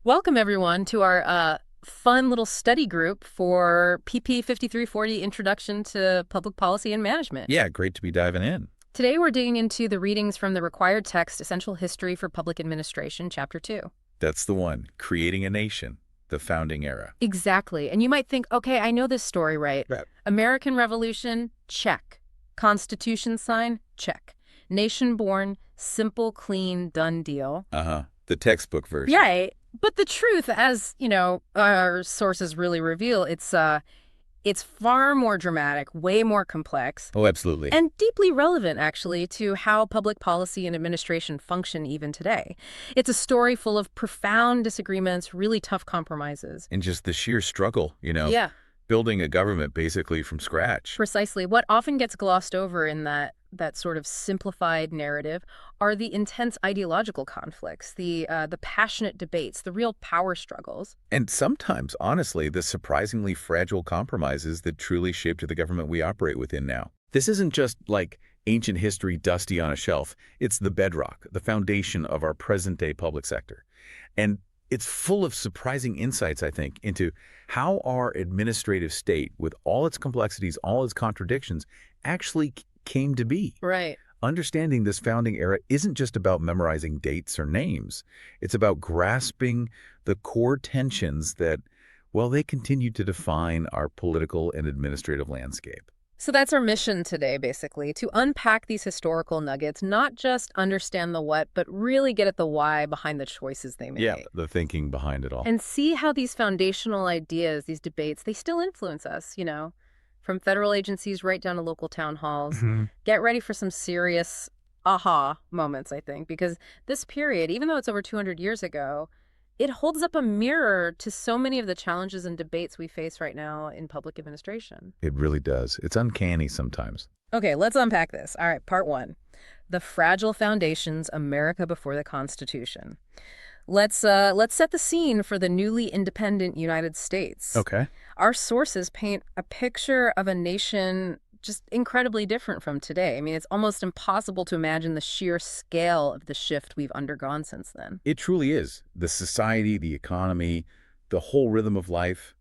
Welcome, everyone, to our fun little study group for PP 5340 Introduction to Public Policy and Management. Yeah, great to be diving in. Today, we're digging into the readings from the required text, Essential History for Public Administration, Chapter 2. That's the one, Creating a Nation, the Founding Era. Exactly. And you might think, okay, I know this story, right? Right. American Revolution, check. Constitution sign, check. Nation born, simple, clean, done deal. The textbook version. Right. But the truth, as, our sources really reveal, it's far more dramatic, way more complex. Oh, absolutely. And deeply relevant, actually, to how public policy and administration function even today. It's a story full of profound disagreements, really tough compromises. And just the sheer struggle, Yeah, building a government basically from scratch. precisely. What often gets glossed over in that sort of simplified narrative are the intense ideological conflicts, the passionate debates, the real power struggles. And sometimes, honestly, the surprisingly fragile compromises that truly shaped the government we operate within now. This isn't just like ancient history dusty on a shelf. It's the bedrock, the foundation of our present-day public sector. And it's full of surprising insights, I think, into how our administrative state, with all its complexities, all its contradictions, actually came to be. Right. Understanding this founding era isn't just about memorizing dates or names. It's about grasping the core tensions that, well, they continue to define our political and administrative landscape. So that's our mission today, basically, to unpack these historical nuggets, not just understand the what, but really get at the why behind the choices they made. Yeah, the thinking behind it all. And see how these foundational ideas, these debates, they still influence us, from federal agencies right down to local town halls. Get ready for some serious aha moments, I think, because this period, even though it's over 200 years ago, it holds up a mirror to so many of the challenges and debates we face right now in public administration. It really does. It's uncanny sometimes. Okay, let's unpack this. All right, part one. The Fragile Foundations, America Before the Constitution. Let's set the scene for the newly independent United States. Okay. Our sources paint a picture of a nation just incredibly different from today. I mean, it's almost impossible to imagine the sheer scale of the shift we've undergone since then. It truly is. The society, the economy, the whole rhythm of life,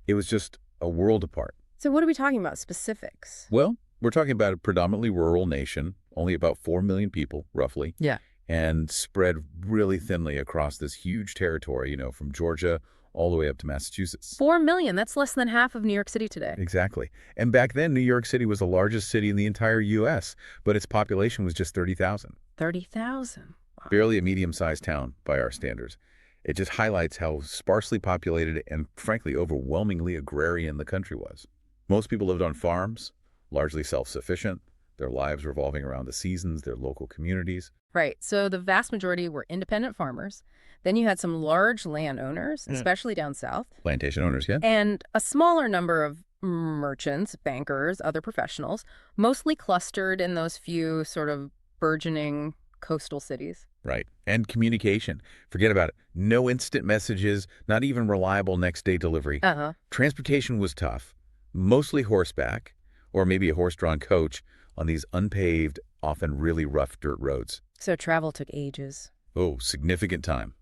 it was just a world apart. So what are we talking about, specifics? Well, we're talking about a predominantly rural nation, only about 4 million people, roughly. Yeah. And spread really thinly across this huge territory, from Georgia all the way up to Massachusetts. 4 million, that's less than half of New York City today. Exactly. And back then, New York City was the largest city in the entire U.S., but its population was just 30,000. 30,000. Wow. Barely a medium-sized town by our standards. It just highlights how sparsely populated and, frankly, overwhelmingly agrarian the country was. Most people lived on farms, largely self-sufficient, their lives revolving around the seasons, their local communities. Right. So the vast majority were independent farmers. Then you had some large landowners, especially down south. Plantation owners, yeah. And a smaller number of merchants, bankers, other professionals, mostly clustered in those few sort of burgeoning coastal cities. Right. And communication. Forget about it. No instant messages, not even reliable next-day delivery. Transportation was tough, mostly horseback, or maybe a horse-drawn coach on these unpaved, often really rough dirt roads. So travel took ages. Oh, significant time.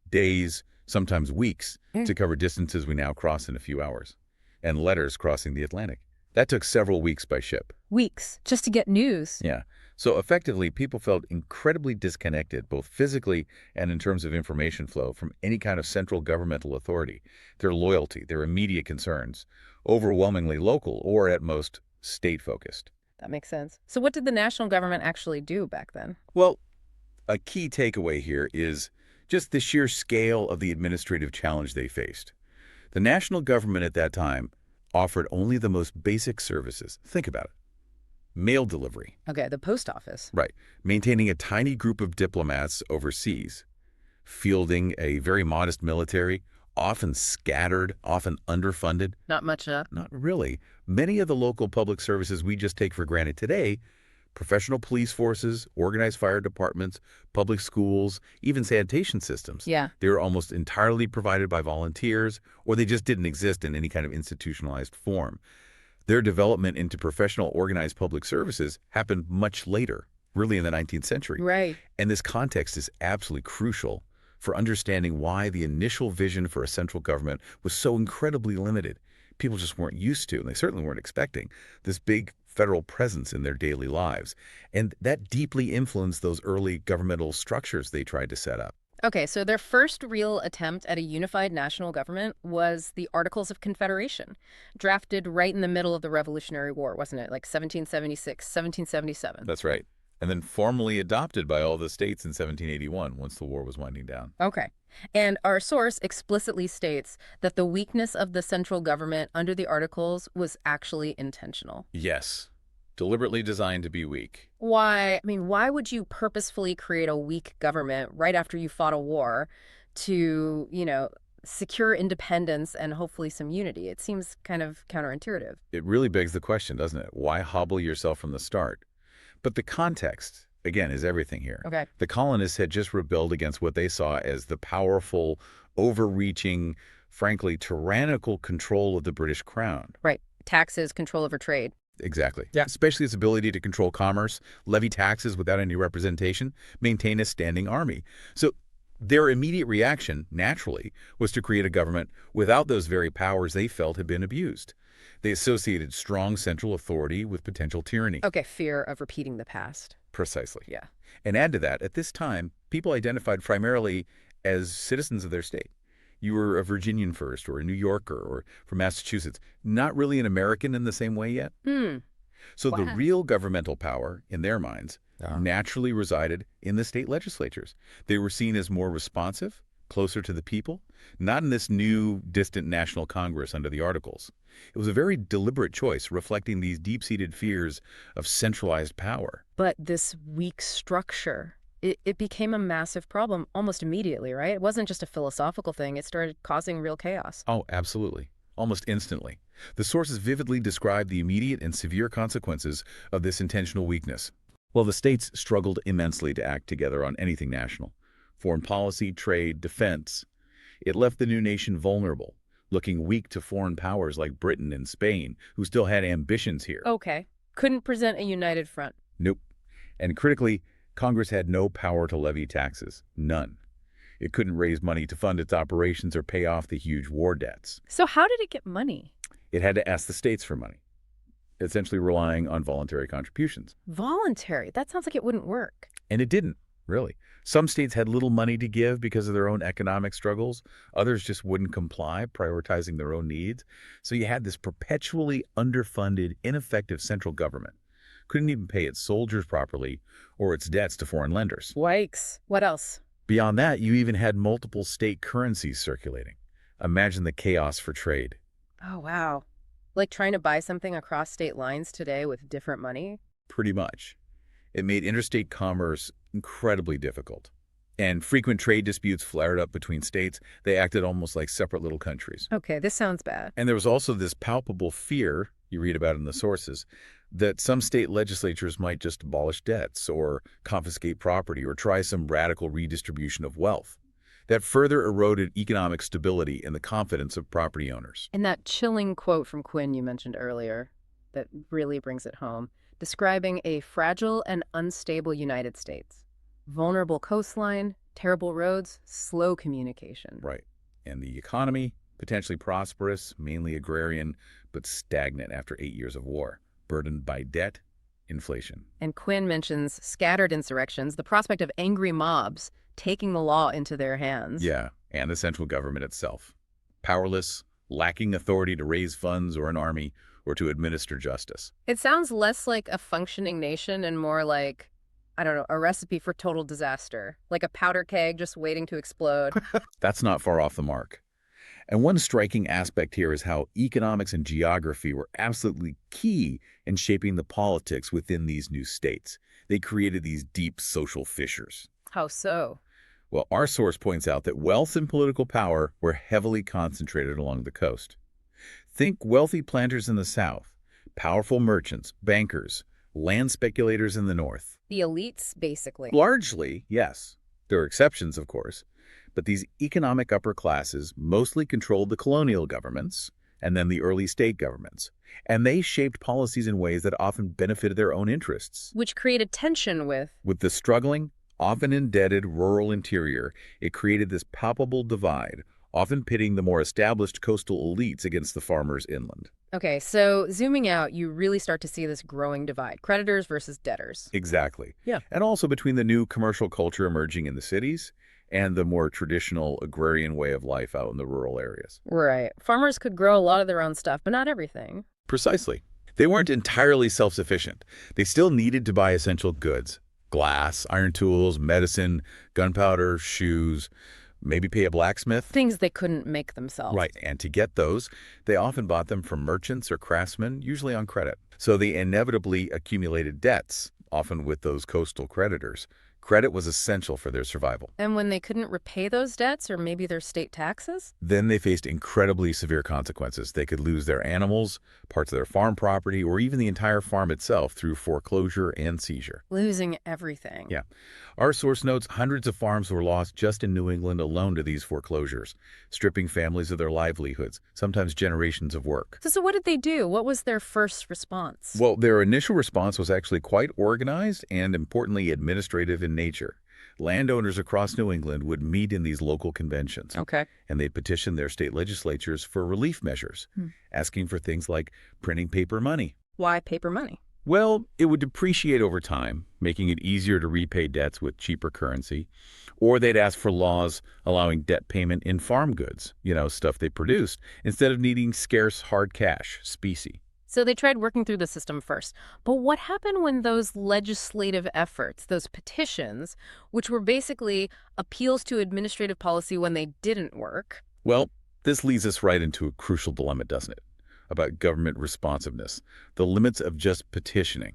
Days, sometimes weeks, to cover distances we now cross in a few hours. And letters crossing the Atlantic. That took several weeks by ship. Weeks, just to get news. Yeah. So effectively, people felt incredibly disconnected, both physically and in terms of information flow, from any kind of central governmental authority. Their loyalty, their immediate concerns, overwhelmingly local or at most state-focused. That makes sense. So what did the national government actually do back then? Well, a key takeaway here is just the sheer scale of the administrative challenge they faced. The national government at that time offered only the most basic services. Think about it. Mail delivery. Okay, the post office. Right. Maintaining a tiny group of diplomats overseas. Fielding a very modest military, often scattered, often underfunded. Not much up. Not really. Many of the local public services we just take for granted today, professional police forces, organized fire departments, public schools, even sanitation systems. Yeah. They were almost entirely provided by volunteers, or they just didn't exist in any kind of institutionalized form. Their development into professional organized public services happened much later, really in the 19th century. Right. And this context is absolutely crucial for understanding why the initial vision for a central government was so incredibly limited. People just weren't used to, and they certainly weren't expecting, this big federal presence in their daily lives. And that deeply influenced those early governmental structures they tried to set up. Okay, so their first real attempt at a unified national government was the Articles of Confederation, drafted right in the middle of the Revolutionary War, wasn't it? Like 1776, 1777. That's right. And then formally adopted by all the states in 1781 once the war was winding down. Okay. And our source explicitly states that the weakness of the central government under the Articles was actually intentional. Yes, deliberately designed to be weak. Why? I mean, why would you purposefully create a weak government right after you fought a war to, secure independence and hopefully some unity? It seems kind of counterintuitive. It really begs the question, doesn't it? Why hobble yourself from the start? But the context, again, is everything here. Okay. The colonists had just rebelled against what they saw as the powerful, overreaching, frankly, tyrannical control of the British crown. Right. Taxes, control over trade. Exactly. Yeah. Especially its ability to control commerce, levy taxes without any representation, maintain a standing army. So their immediate reaction, naturally, was to create a government without those very powers they felt had been abused. They associated strong central authority with potential tyranny. Okay, fear of repeating the past. Precisely. Yeah. And add to that, at this time, people identified primarily as citizens of their state. You were a Virginian first, or a New Yorker, or from Massachusetts. Not really an American in the same way yet. So the real governmental power, in their minds, naturally resided in the state legislatures. They were seen as more responsive, closer to the people, not in this new, distant national Congress under the Articles. It was a very deliberate choice, reflecting these deep-seated fears of centralized power. But this weak structure, it became a massive problem almost immediately, right? It wasn't just a philosophical thing. It started causing real chaos. Oh, absolutely. Almost instantly. The sources vividly describe the immediate and severe consequences of this intentional weakness. Well, the states struggled immensely to act together on anything national. Foreign policy, trade, defense. It left the new nation vulnerable, looking weak to foreign powers like Britain and Spain, who still had ambitions here. Okay. Couldn't present a united front. Nope. And critically, Congress had no power to levy taxes. None. It couldn't raise money to fund its operations or pay off the huge war debts. So how did it get money? It had to ask the states for money, essentially relying on voluntary contributions. Voluntary? That sounds like it wouldn't work. And it didn't, really. Some states had little money to give because of their own economic struggles. Others just wouldn't comply, prioritizing their own needs. So you had this perpetually underfunded, ineffective central government. Couldn't even pay its soldiers properly or its debts to foreign lenders. Yikes. What else? Beyond that, you even had multiple state currencies circulating. Imagine the chaos for trade. Oh, wow. Like trying to buy something across state lines today with different money? Pretty much. It made interstate commerce incredibly difficult. And frequent trade disputes flared up between states. They acted almost like separate little countries. Okay, this sounds bad. And there was also this palpable fear, you read about in the sources, that some state legislatures might just abolish debts or confiscate property or try some radical redistribution of wealth. That further eroded economic stability and the confidence of property owners. And that chilling quote from Quinn you mentioned earlier that really brings it home, describing a fragile and unstable United States. Vulnerable coastline, terrible roads, slow communication. Right. And the economy, potentially prosperous, mainly agrarian, but stagnant after 8 years of war, burdened by debt, inflation. And Quinn mentions scattered insurrections, the prospect of angry mobs taking the law into their hands. Yeah, and the central government itself. Powerless, lacking authority to raise funds or an army or to administer justice. It sounds less like a functioning nation and more like, I don't know, a recipe for total disaster. Like a powder keg just waiting to explode. That's not far off the mark. And one striking aspect here is how economics and geography were absolutely key in shaping the politics within these new states. They created these deep social fissures. How so? Well, our source points out that wealth and political power were heavily concentrated along the coast. Think wealthy planters in the south, powerful merchants, bankers, land speculators in the north. The elites, basically. Largely, yes. There are exceptions, of course. But these economic upper classes mostly controlled the colonial governments and then the early state governments. And they shaped policies in ways that often benefited their own interests. Which created tension with the struggling, often indebted rural interior, it created this palpable divide, often pitting the more established coastal elites against the farmers inland. Okay, so zooming out, you really start to see this growing divide, creditors versus debtors. Exactly. Yeah. And also between the new commercial culture emerging in the cities and the more traditional agrarian way of life out in the rural areas. Right. Farmers could grow a lot of their own stuff, but not everything. Precisely. They weren't entirely self-sufficient. They still needed to buy essential goods: glass, iron tools, medicine, gunpowder, shoes, maybe pay a blacksmith. Things they couldn't make themselves. Right, and to get those, they often bought them from merchants or craftsmen, usually on credit. So they inevitably accumulated debts, often with those coastal creditors. Credit was essential for their survival. And when they couldn't repay those debts, or maybe their state taxes? Then they faced incredibly severe consequences. They could lose their animals, parts of their farm property, or even the entire farm itself through foreclosure and seizure. Losing everything. Yeah. Our source notes hundreds of farms were lost just in New England alone to these foreclosures, stripping families of their livelihoods, sometimes generations of work. So what did they do? What was their first response? Well, their initial response was actually quite organized and, importantly, administrative in nature. Landowners across New England would meet in these local conventions. Okay. And they'd petition their state legislatures for relief measures, asking for things like printing paper money. Why paper money? Well, it would depreciate over time, making it easier to repay debts with cheaper currency. Or they'd ask for laws allowing debt payment in farm goods, stuff they produced, instead of needing scarce hard cash, specie. So they tried working through the system first. But what happened when those legislative efforts, those petitions, which were basically appeals to administrative policy when they didn't work? Well, this leads us right into a crucial dilemma, doesn't it? About government responsiveness, the limits of just petitioning.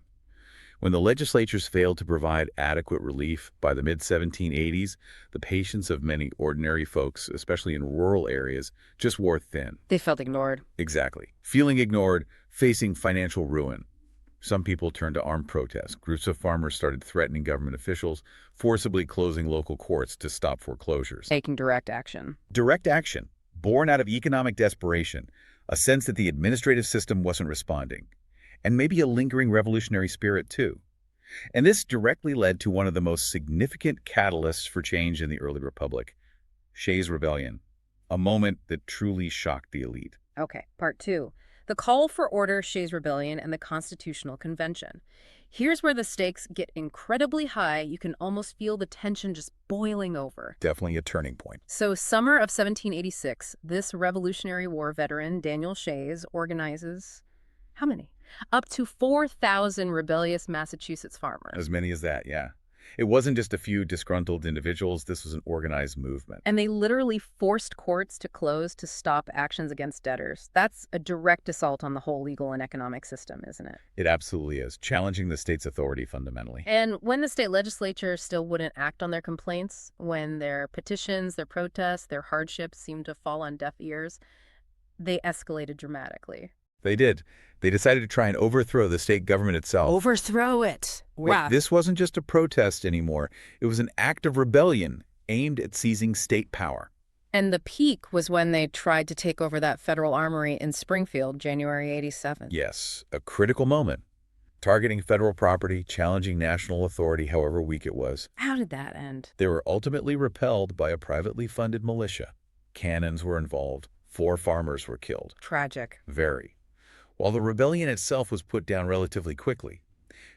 When the legislatures failed to provide adequate relief by the mid-1780s, the patience of many ordinary folks, especially in rural areas, just wore thin. They felt ignored. Exactly. Feeling ignored, facing financial ruin. Some people turned to armed protests. Groups of farmers started threatening government officials, forcibly closing local courts to stop foreclosures. Taking direct action. Direct action, born out of economic desperation, a sense that the administrative system wasn't responding, and maybe a lingering revolutionary spirit too. And this directly led to one of the most significant catalysts for change in the early republic, Shays' Rebellion, a moment that truly shocked the elite. Okay, part two. The call for order, Shays' Rebellion, and the Constitutional Convention. Here's where the stakes get incredibly high. You can almost feel the tension just boiling over. Definitely a turning point. So summer of 1786, this Revolutionary War veteran, Daniel Shays, organizes, how many? Up to 4,000 rebellious Massachusetts farmers. As many as that, yeah. It wasn't just a few disgruntled individuals. This was an organized movement. And they literally forced courts to close to stop actions against debtors. That's a direct assault on the whole legal and economic system, isn't it? It absolutely is, challenging the state's authority fundamentally. And when the state legislature still wouldn't act on their complaints, when their petitions, their protests, their hardships seemed to fall on deaf ears, they escalated dramatically. They did. They decided to try and overthrow the state government itself. Overthrow it. Wait, this wasn't just a protest anymore. It was an act of rebellion aimed at seizing state power. And the peak was when they tried to take over that federal armory in Springfield, January 87. Yes, a critical moment. Targeting federal property, challenging national authority, however weak it was. How did that end? They were ultimately repelled by a privately funded militia. Cannons were involved. 4 farmers were killed. Tragic. Very. While the rebellion itself was put down relatively quickly,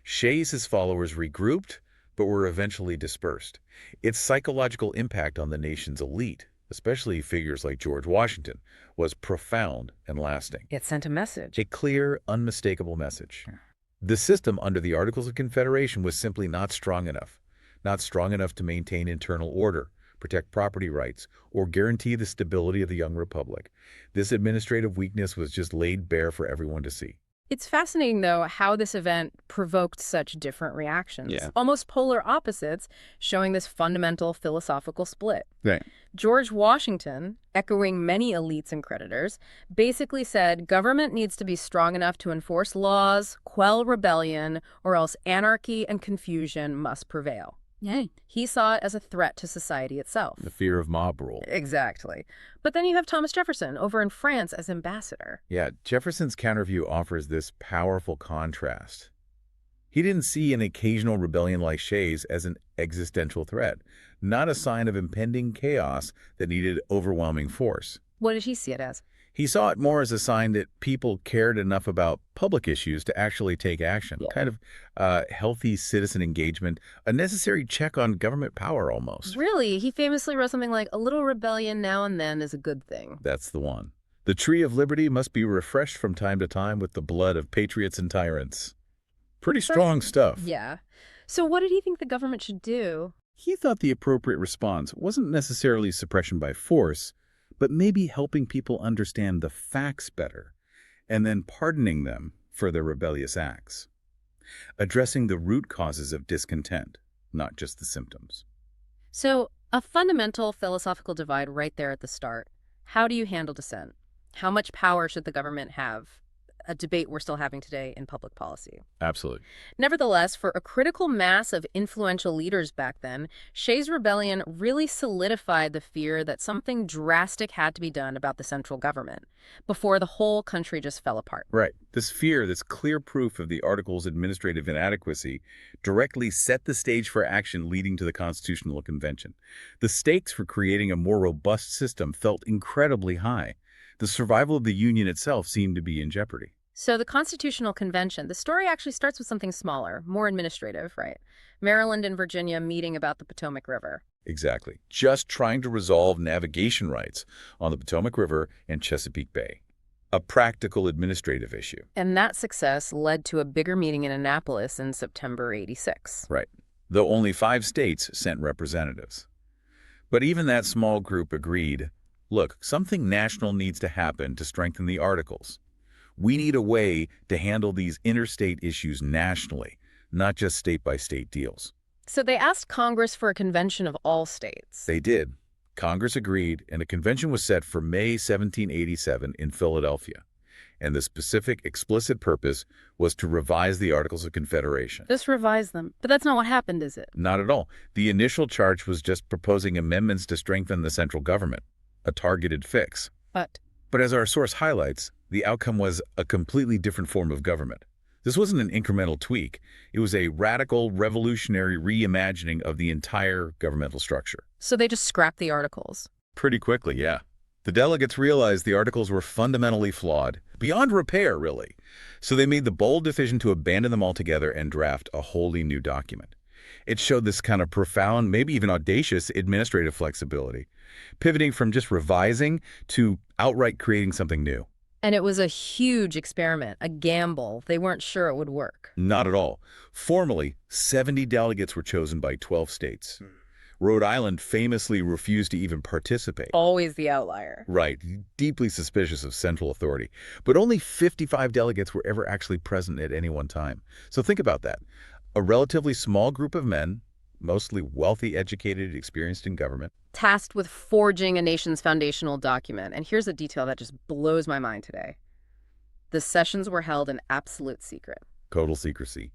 Shays' followers regrouped, but were eventually dispersed. Its psychological impact on the nation's elite, especially figures like George Washington, was profound and lasting. It sent a message. A clear, unmistakable message. The system under the Articles of Confederation was simply not strong enough to maintain internal order, protect property rights, or guarantee the stability of the young republic. This administrative weakness was just laid bare for everyone to see. It's fascinating, though, how this event provoked such different reactions. Yeah. Almost polar opposites, showing this fundamental philosophical split. Right. George Washington, echoing many elites and creditors, basically said government needs to be strong enough to enforce laws, quell rebellion, or else anarchy and confusion must prevail. Yay. He saw it as a threat to society itself. The fear of mob rule. Exactly. But then you have Thomas Jefferson over in France as ambassador. Yeah, Jefferson's counterview offers this powerful contrast. He didn't see an occasional rebellion like Shays as an existential threat, not a sign of impending chaos that needed overwhelming force. What did he see it as? He saw it more as a sign that people cared enough about public issues to actually take action, Yeah. kind of healthy citizen engagement, a necessary check on government power almost. Really? He famously wrote something like, a little rebellion now and then is a good thing. That's the one. The tree of liberty must be refreshed from time to time with the blood of patriots and tyrants. Pretty strong stuff. Yeah. So what did he think the government should do? He thought the appropriate response wasn't necessarily suppression by force, but maybe helping people understand the facts better, and then pardoning them for their rebellious acts. Addressing the root causes of discontent, not just the symptoms. So a fundamental philosophical divide right there at the start. How do you handle dissent? How much power should the government have? A debate we're still having today in public policy. Absolutely. Nevertheless, for a critical mass of influential leaders back then, Shays' rebellion really solidified the fear that something drastic had to be done about the central government before the whole country just fell apart. Right. This fear, this clear proof of the article's administrative inadequacy, directly set the stage for action leading to the Constitutional Convention. The stakes for creating a more robust system felt incredibly high. The survival of the Union itself seemed to be in jeopardy. So the Constitutional Convention, the story actually starts with something smaller, more administrative, right? Maryland and Virginia meeting about the Potomac River. Exactly. Just trying to resolve navigation rights on the Potomac River and Chesapeake Bay. A practical administrative issue. And that success led to a bigger meeting in Annapolis in September '86. Right. Though only 5 states sent representatives. But even that small group agreed, look, something national needs to happen to strengthen the Articles. We need a way to handle these interstate issues nationally, not just state-by-state deals. So they asked Congress for a convention of all states. They did. Congress agreed, and a convention was set for May 1787 in Philadelphia. And the specific, explicit purpose was to revise the Articles of Confederation. Just revise them. But that's not what happened, is it? Not at all. The initial charge was just proposing amendments to strengthen the central government, a targeted fix. But as our source highlights, the outcome was a completely different form of government. This wasn't an incremental tweak. It was a radical, revolutionary reimagining of the entire governmental structure. So they just scrapped the Articles. Pretty quickly, yeah. The delegates realized the Articles were fundamentally flawed, beyond repair, really. So they made the bold decision to abandon them altogether and draft a wholly new document. It showed this kind of profound, maybe even audacious administrative flexibility, pivoting from just revising to outright creating something new. And it was a huge experiment, a gamble. They weren't sure it would work. Not at all. Formally, 70 delegates were chosen by 12 states. Rhode Island famously refused to even participate. Always the outlier. Right, deeply suspicious of central authority. But only 55 delegates were ever actually present at any one time. So think about that. A relatively small group of men, mostly wealthy, educated, experienced in government. Tasked with forging a nation's foundational document. And here's a detail that just blows my mind today. The sessions were held in absolute secret. Total secrecy.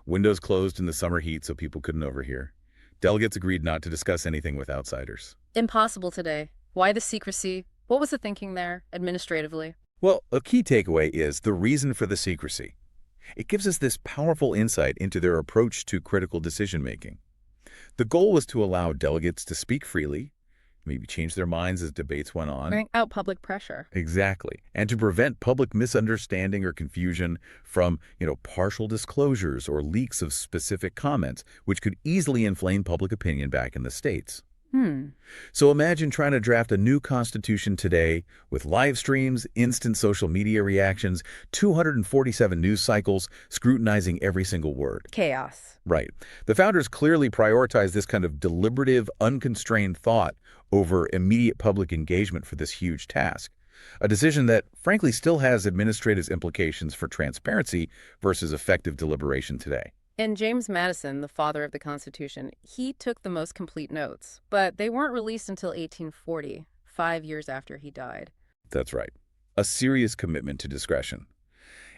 Windows closed in the summer heat so people couldn't overhear. Delegates agreed not to discuss anything with outsiders. Impossible today. Why the secrecy? What was the thinking there, administratively? Well, a key takeaway is the reason for the secrecy. It gives us this powerful insight into their approach to critical decision-making. The goal was to allow delegates to speak freely, maybe change their minds as debates went on. Bring out public pressure. Exactly. And to prevent public misunderstanding or confusion from, partial disclosures or leaks of specific comments, which could easily inflame public opinion back in the states. So imagine trying to draft a new constitution today with live streams, instant social media reactions, 247 news cycles, scrutinizing every single word. Chaos. Right. The founders clearly prioritized this kind of deliberative, unconstrained thought over immediate public engagement for this huge task. A decision that, frankly, still has administrative implications for transparency versus effective deliberation today. And James Madison, the father of the Constitution, he took the most complete notes, but they weren't released until 1840, 5 years after he died. That's right. A serious commitment to discretion.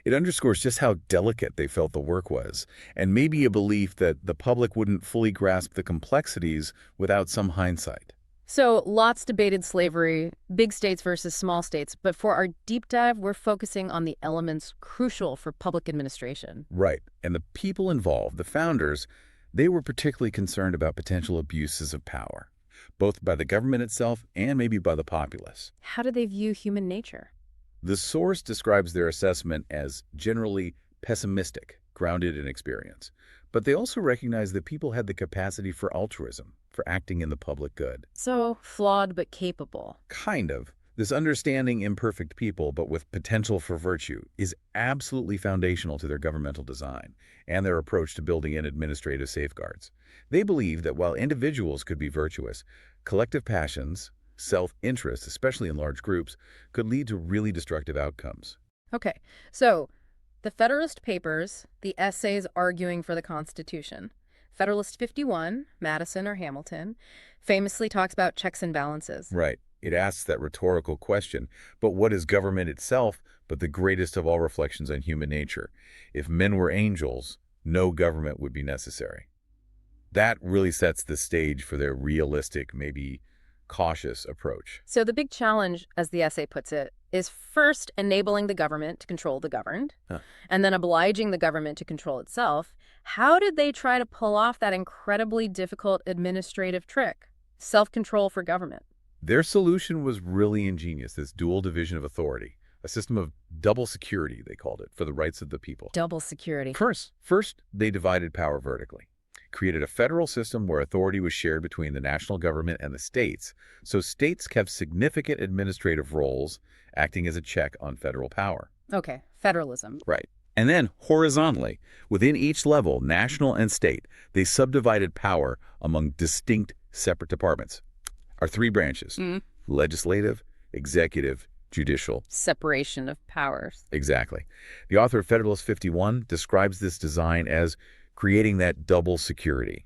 It underscores just how delicate they felt the work was, and maybe a belief that the public wouldn't fully grasp the complexities without some hindsight. So lots debated slavery, big states versus small states, but for our deep dive, we're focusing on the elements crucial for public administration. Right. And the people involved, the founders, they were particularly concerned about potential abuses of power, both by the government itself and maybe by the populace. How do they view human nature? The source describes their assessment as generally pessimistic, grounded in experience. But they also recognize that people had the capacity for altruism, for acting in the public good. So flawed but capable. Kind of. This understanding imperfect people, but with potential for virtue, is absolutely foundational to their governmental design and their approach to building in administrative safeguards. They believe that while individuals could be virtuous, collective passions, self-interest, especially in large groups, could lead to really destructive outcomes. Okay, so the Federalist Papers, the essays arguing for the Constitution. Federalist 51, Madison or Hamilton, famously talks about checks and balances. Right. It asks that rhetorical question, but what is government itself but the greatest of all reflections on human nature? If men were angels, no government would be necessary. That really sets the stage for their realistic, maybe cautious approach. So the big challenge, as the essay puts it, is first enabling the government to control the governed, Huh. and then obliging the government to control itself. How did they try to pull off that incredibly difficult administrative trick? Self-control for government. Their solution was really ingenious, this dual division of authority, a system of double security, they called it, for the rights of the people. Double security. First, they divided power vertically, created a federal system where authority was shared between the national government and the states, so states kept significant administrative roles, acting as a check on federal power. Okay, federalism. Right. And then, horizontally, within each level, national and state, they subdivided power among distinct separate departments. Our three branches, legislative, executive, judicial. Separation of powers. Exactly. The author of Federalist 51 describes this design as creating that double security.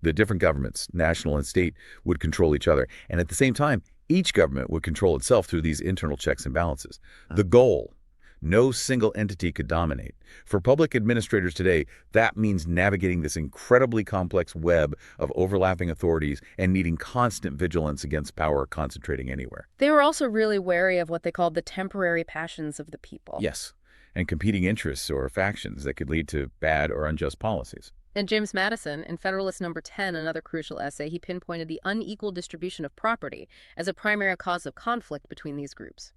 The different governments, national and state, would control each other. And at the same time, each government would control itself through these internal checks and balances. The goal: no single entity could dominate. For public administrators today, that means navigating this incredibly complex web of overlapping authorities and needing constant vigilance against power concentrating anywhere. They were also really wary of what they called the temporary passions of the people. Yes, and competing interests or factions that could lead to bad or unjust policies. And James Madison, in Federalist Number 10, another crucial essay, he pinpointed the unequal distribution of property as a primary cause of conflict between these groups.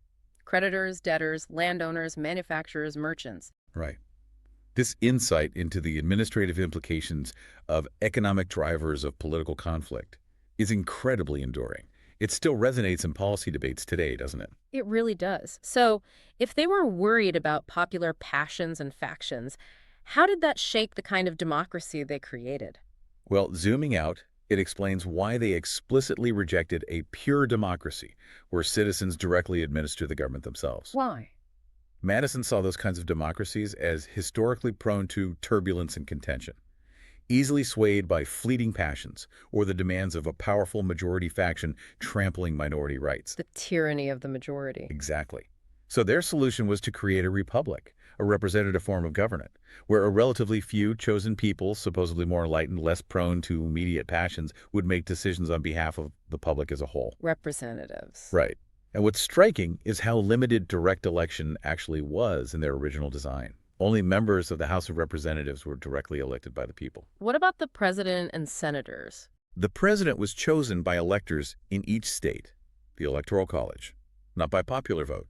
Creditors, debtors, landowners, manufacturers, merchants. Right. This insight into the administrative implications of economic drivers of political conflict is incredibly enduring. It still resonates in policy debates today, doesn't it? It really does. So, if they were worried about popular passions and factions, how did that shape the kind of democracy they created? Well, zooming out, it explains why they explicitly rejected a pure democracy where citizens directly administer the government themselves. Why? Madison saw those kinds of democracies as historically prone to turbulence and contention, easily swayed by fleeting passions or the demands of a powerful majority faction trampling minority rights. The tyranny of the majority. Exactly. So their solution was to create a republic, a representative form of government, where a relatively few chosen people, supposedly more enlightened, less prone to immediate passions, would make decisions on behalf of the public as a whole. Representatives. Right. And what's striking is how limited direct election actually was in their original design. Only members of the House of Representatives were directly elected by the people. What about the president and senators? The president was chosen by electors in each state, the Electoral College, not by popular vote.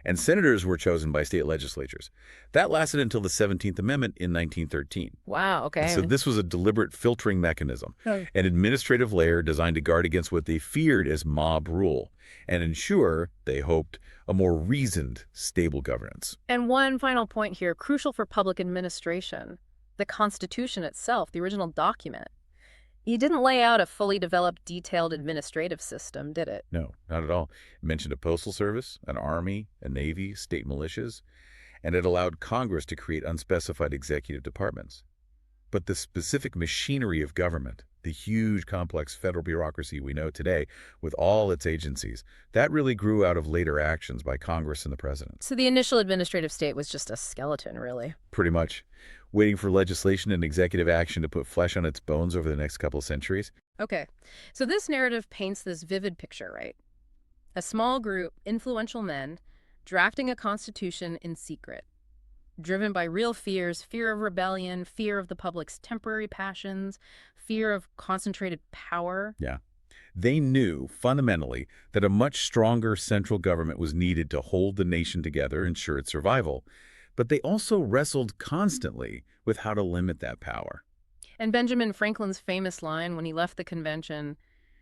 And senators were chosen by state legislatures. That lasted until the 17th Amendment in 1913. Wow, okay. So this was a deliberate filtering mechanism, Oh. an administrative layer designed to guard against what they feared as mob rule and ensure, they hoped, a more reasoned, stable governance. And one final point here, crucial for public administration. The Constitution itself, the original document. You didn't lay out a fully developed, detailed administrative system, did it? No, not at all. It mentioned a postal service, an army, a navy, state militias, and it allowed Congress to create unspecified executive departments. But the specific machinery of government, the huge, complex federal bureaucracy we know today with all its agencies. That really grew out of later actions by Congress and the president. So the initial administrative state was just a skeleton, really. Pretty much waiting for legislation and executive action to put flesh on its bones over the next couple of centuries. Okay, so this narrative paints this vivid picture, right? A small group, influential men, drafting a constitution in secret, driven by real fears, fear of rebellion, fear of the public's temporary passions, fear of concentrated power. Yeah. They knew, fundamentally, that a much stronger central government was needed to hold the nation together and ensure its survival. But they also wrestled constantly with how to limit that power. And Benjamin Franklin's famous line when he left the convention,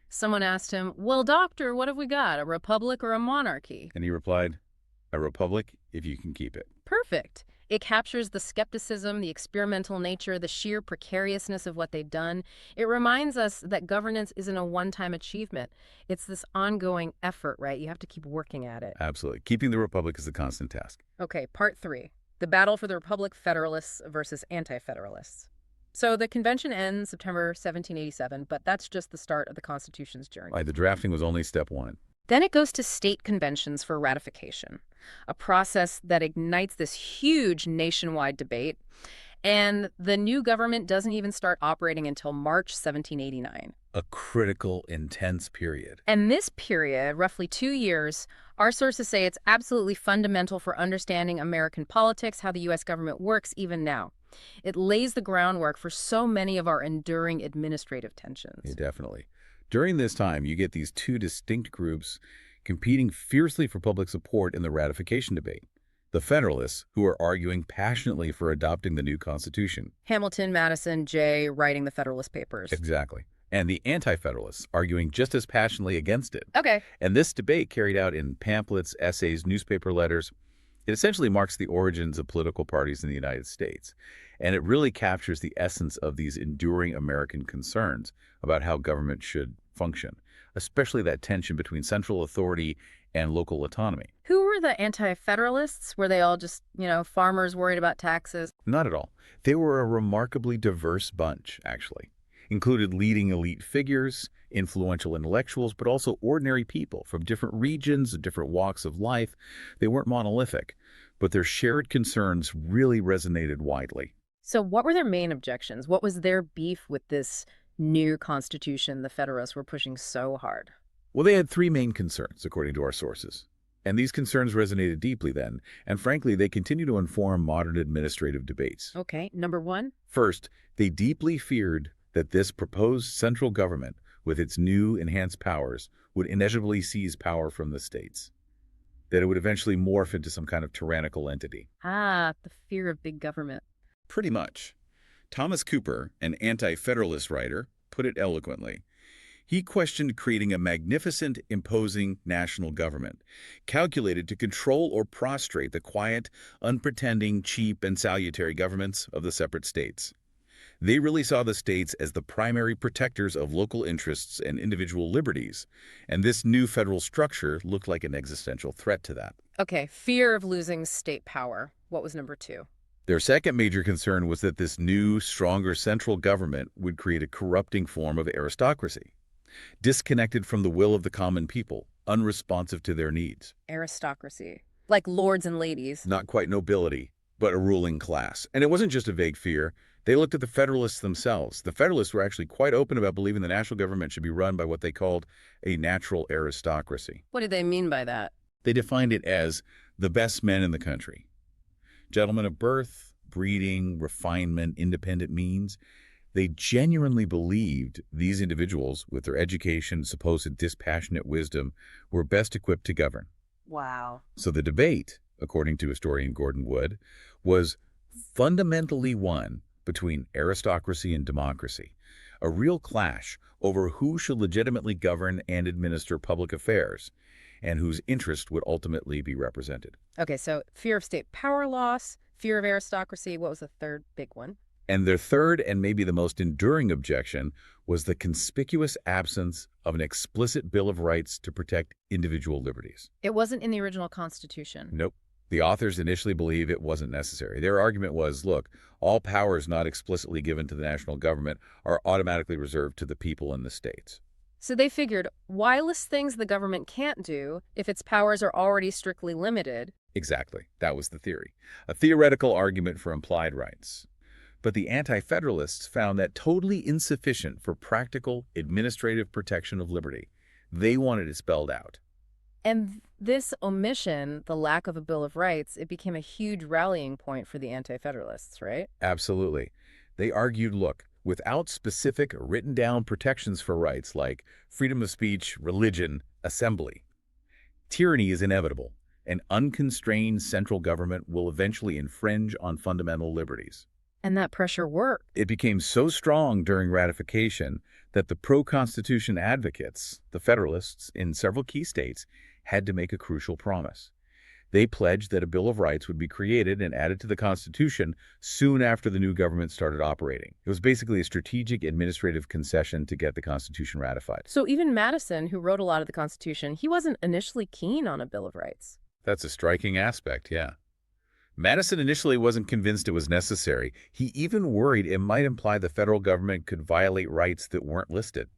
someone asked him, "Well, doctor, what have we got, a republic or a monarchy?" And he replied, "A republic, if you can keep it." Perfect. It captures the skepticism, the experimental nature, the sheer precariousness of what they've done. It reminds us that governance isn't a one-time achievement. It's this ongoing effort, right? You have to keep working at it. Absolutely. Keeping the republic is the constant task. Okay, part 3. The battle for the Republic, Federalists versus Anti-Federalists. So the convention ends September 1787, but that's just the start of the Constitution's journey. The drafting was only step one. Then it goes to state conventions for ratification, a process that ignites this huge nationwide debate. And the new government doesn't even start operating until March 1789. A critical, intense period. And this period, roughly 2 years, our sources say it's absolutely fundamental for understanding American politics, how the U.S. government works even now. It lays the groundwork for so many of our enduring administrative tensions. Yeah, definitely. During this time, you get these two distinct groups competing fiercely for public support in the ratification debate. The Federalists, who are arguing passionately for adopting the new Constitution. Hamilton, Madison, Jay writing the Federalist Papers. Exactly. And the Anti-Federalists, arguing just as passionately against it. Okay. And this debate, carried out in pamphlets, essays, newspaper letters, it essentially marks the origins of political parties in the United States. And it really captures the essence of these enduring American concerns about how government should function, especially that tension between central authority and local autonomy. Who were the Anti-Federalists? Were they all just, farmers worried about taxes? Not at all. They were a remarkably diverse bunch, actually. Included leading elite figures, influential intellectuals, but also ordinary people from different regions and different walks of life. They weren't monolithic, but their shared concerns really resonated widely. So what were their main objections? What was their beef with this new Constitution the Federalists were pushing so hard? Well, they had three main concerns, according to our sources. And these concerns resonated deeply then, and frankly, they continue to inform modern administrative debates. Okay, number 1? First, they deeply feared that this proposed central government, with its new enhanced powers, would inevitably seize power from the states, that it would eventually morph into some kind of tyrannical entity. Ah, the fear of big government. Pretty much. Thomas Cooper, an anti-federalist writer, put it eloquently. He questioned creating a magnificent, imposing national government, calculated to control or prostrate the quiet, unpretending, cheap, and salutary governments of the separate states. They really saw the states as the primary protectors of local interests and individual liberties, and this new federal structure looked like an existential threat to that. Okay, fear of losing state power. What was number 2? Their second major concern was that this new, stronger central government would create a corrupting form of aristocracy, disconnected from the will of the common people, unresponsive to their needs. Aristocracy. Like lords and ladies. Not quite nobility, but a ruling class. And it wasn't just a vague fear. They looked at the Federalists themselves. The Federalists were actually quite open about believing the national government should be run by what they called a natural aristocracy. What did they mean by that? They defined it as the best men in the country. Gentlemen of birth, breeding, refinement, independent means. They genuinely believed these individuals, with their education, supposed dispassionate wisdom, were best equipped to govern. Wow. So the debate, according to historian Gordon Wood, was fundamentally one between aristocracy and democracy, a real clash over who should legitimately govern and administer public affairs, and whose interest would ultimately be represented. Okay, so fear of state power loss, fear of aristocracy. What was the third big one? And their third and maybe the most enduring objection was the conspicuous absence of an explicit Bill of Rights to protect individual liberties. It wasn't in the original Constitution. Nope. The authors initially believed it wasn't necessary. Their argument was, look, all powers not explicitly given to the national government are automatically reserved to the people in the states. So they figured, why list things the government can't do if its powers are already strictly limited? Exactly. That was the theory. A theoretical argument for implied rights. But the Anti-Federalists found that totally insufficient for practical administrative protection of liberty. They wanted it spelled out. And this omission, the lack of a Bill of Rights, it became a huge rallying point for the Anti-Federalists, right? Absolutely. They argued, look, without specific written-down protections for rights like freedom of speech, religion, assembly, tyranny is inevitable. An unconstrained central government will eventually infringe on fundamental liberties. And that pressure worked. It became so strong during ratification that the pro-Constitution advocates, the Federalists in several key states, had to make a crucial promise. They pledged that a Bill of Rights would be created and added to the Constitution soon after the new government started operating. It was basically a strategic administrative concession to get the Constitution ratified. So even Madison, who wrote a lot of the Constitution, he wasn't initially keen on a Bill of Rights. That's a striking aspect, yeah. Madison initially wasn't convinced it was necessary. He even worried it might imply the federal government could violate rights that weren't listed.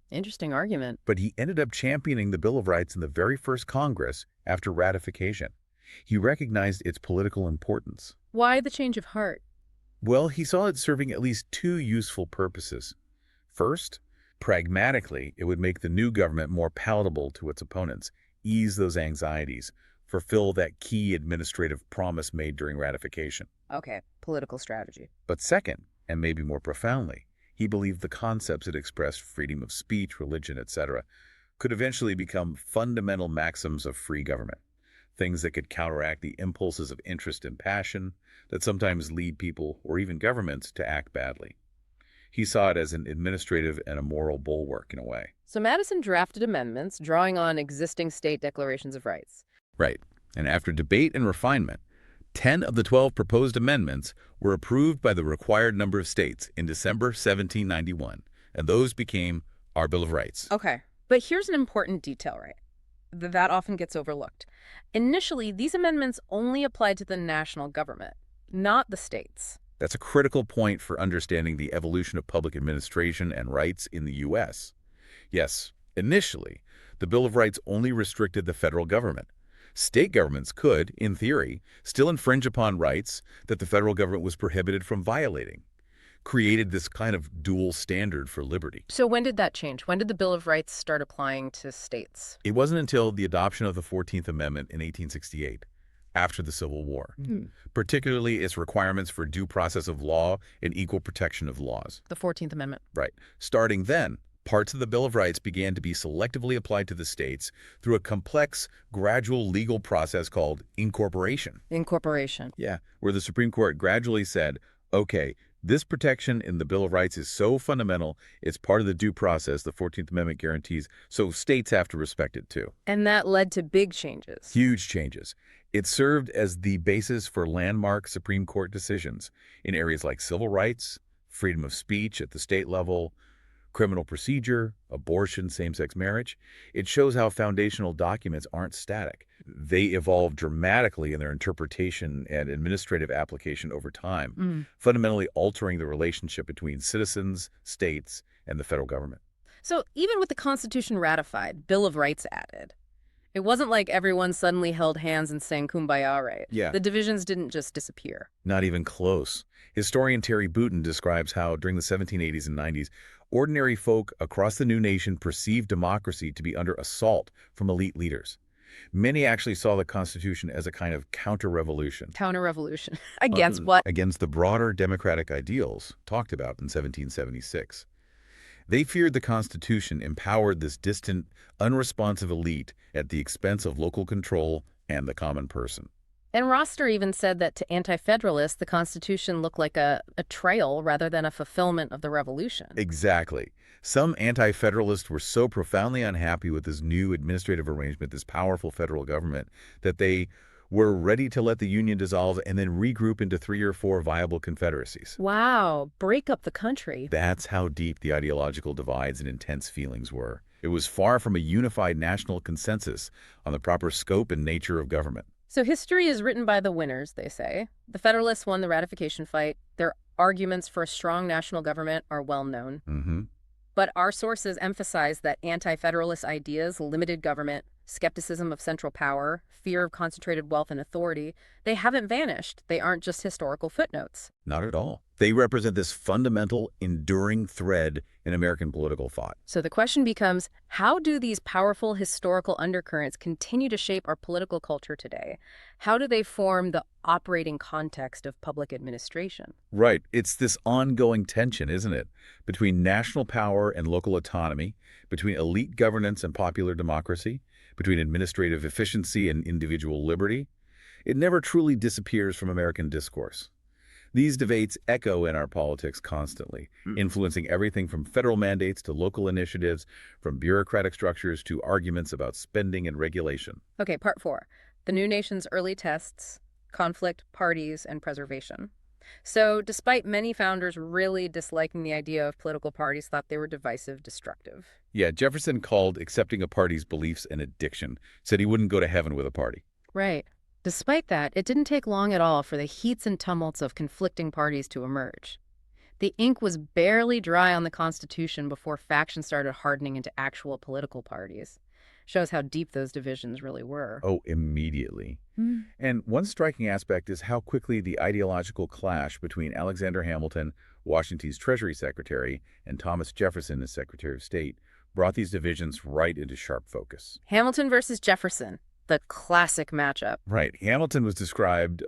Interesting argument. But he ended up championing the Bill of Rights in the very first Congress after ratification. He recognized its political importance. Why the change of heart? Well, he saw it serving at least two useful purposes. First, pragmatically, it would make the new government more palatable to its opponents, ease those anxieties, fulfill that key administrative promise made during ratification. Okay, political strategy. But second, and maybe more profoundly, he believed the concepts it expressed, freedom of speech, religion, etc., could eventually become fundamental maxims of free government, things that could counteract the impulses of interest and passion that sometimes lead people or even governments to act badly. He saw it as an administrative and a moral bulwark in a way. So Madison drafted amendments drawing on existing state declarations of rights. Right. And after debate and refinement, 10 of the 12 proposed amendments were approved by the required number of states in December 1791, and those became our Bill of Rights. Okay, but here's an important detail, right? That often gets overlooked. Initially, these amendments only applied to the national government, not the states. That's a critical point for understanding the evolution of public administration and rights in the U.S. Yes, initially, the Bill of Rights only restricted the federal government. State governments could, in theory, still infringe upon rights that the federal government was prohibited from violating, created this kind of dual standard for liberty. So when did that change? When did the Bill of Rights start applying to states? It wasn't until the adoption of the 14th Amendment in 1868, after the Civil War, particularly its requirements for due process of law and equal protection of laws. The 14th Amendment. Right. Starting then, parts of the Bill of Rights began to be selectively applied to the states through a complex, gradual legal process called incorporation. Incorporation. Yeah, where the Supreme Court gradually said, okay, this protection in the Bill of Rights is so fundamental, it's part of the due process the 14th Amendment guarantees, so states have to respect it too. And that led to big changes. Huge changes. It served as the basis for landmark Supreme Court decisions in areas like civil rights, freedom of speech at the state level, criminal procedure, abortion, same-sex marriage. It shows how foundational documents aren't static. They evolve dramatically in their interpretation and administrative application over time, fundamentally altering the relationship between citizens, states, and the federal government. So even with the Constitution ratified, Bill of Rights added, it wasn't like everyone suddenly held hands and sang Kumbaya, right? Yeah. The divisions didn't just disappear. Not even close. Historian Terry Booton describes how, during the 1780s and 90s, ordinary folk across the new nation perceived democracy to be under assault from elite leaders. Many actually saw the Constitution as a kind of counter-revolution. Counter-revolution. Against what? Against the broader democratic ideals talked about in 1776. They feared the Constitution empowered this distant, unresponsive elite at the expense of local control and the common person. And Roster even said that to Anti-Federalists, the Constitution looked like a trail rather than a fulfillment of the revolution. Exactly. Some Anti-Federalists were so profoundly unhappy with this new administrative arrangement, this powerful federal government, that they were ready to let the Union dissolve and then regroup into 3 or 4 viable confederacies. Wow, break up the country. That's how deep the ideological divides and intense feelings were. It was far from a unified national consensus on the proper scope and nature of government. So history is written by the winners, they say. The Federalists won the ratification fight. Their arguments for a strong national government are well known. Mm-hmm. But our sources emphasize that anti-federalist ideas, limited government, skepticism of central power, fear of concentrated wealth and authority, they haven't vanished. They aren't just historical footnotes. Not at all. They represent this fundamental, enduring thread in American political thought. So the question becomes, how do these powerful historical undercurrents continue to shape our political culture today? How do they form the operating context of public administration? Right. It's this ongoing tension, isn't it? Between national power and local autonomy, between elite governance and popular democracy, between administrative efficiency and individual liberty. It never truly disappears from American discourse. These debates echo in our politics constantly, influencing everything from federal mandates to local initiatives, from bureaucratic structures to arguments about spending and regulation. Okay, part 4. The new nation's early tests, conflict, parties, and preservation. So, despite many founders really disliking the idea of political parties, thought they were divisive, destructive. Yeah, Jefferson called accepting a party's beliefs an addiction, said he wouldn't go to heaven with a party. Right. Despite that, it didn't take long at all for the heats and tumults of conflicting parties to emerge. The ink was barely dry on the Constitution before factions started hardening into actual political parties. Shows how deep those divisions really were. Oh, immediately. And one striking aspect is how quickly the ideological clash between Alexander Hamilton, Washington's Treasury Secretary, and Thomas Jefferson as Secretary of State brought these divisions right into sharp focus. Hamilton versus Jefferson, the classic matchup. Right. Hamilton was described